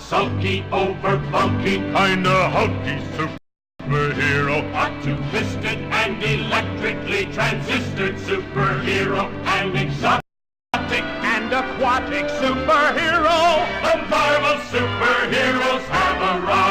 sulky, over bulky, kinda hulky superhero. a two-fisted and electrically transistored superhero, an exotic and aquatic superhero. The Marvel superheroes have arrived.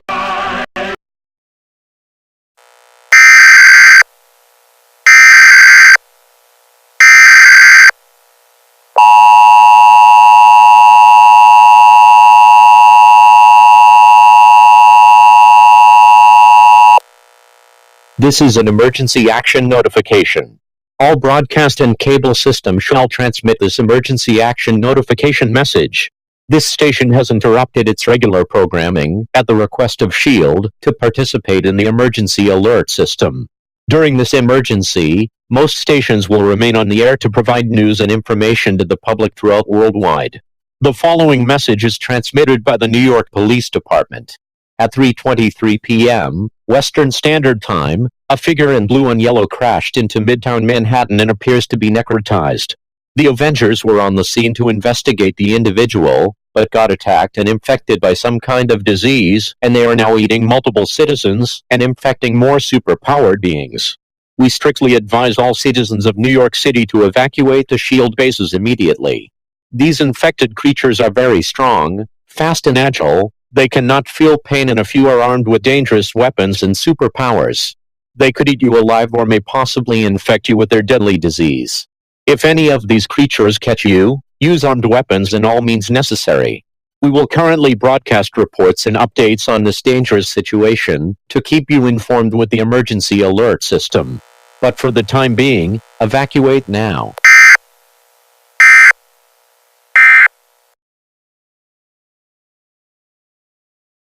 This is an emergency action notification. All broadcast and cable systems shall transmit this emergency action notification message. This station has interrupted its regular programming, at the request of SHIELD, to participate in the emergency alert system. During this emergency, most stations will remain on the air to provide news and information to the public throughout worldwide. The following message is transmitted by the New York Police Department. At 3:23 p.m., Western Standard Time, a figure in blue and yellow crashed into Midtown Manhattan and appears to be necrotized. The Avengers were on the scene to investigate the individual, but got attacked and infected by some kind of disease, and they are now eating multiple citizens and infecting more superpowered beings. We strictly advise all citizens of New York City to evacuate the SHIELD bases immediately. These infected creatures are very strong, fast and agile. They cannot feel pain, and a few are armed with dangerous weapons and superpowers. They could eat you alive or may possibly infect you with their deadly disease. If any of these creatures catch you, use armed weapons and all means necessary. We will currently broadcast reports and updates on this dangerous situation to keep you informed with the emergency alert system. But for the time being, evacuate now.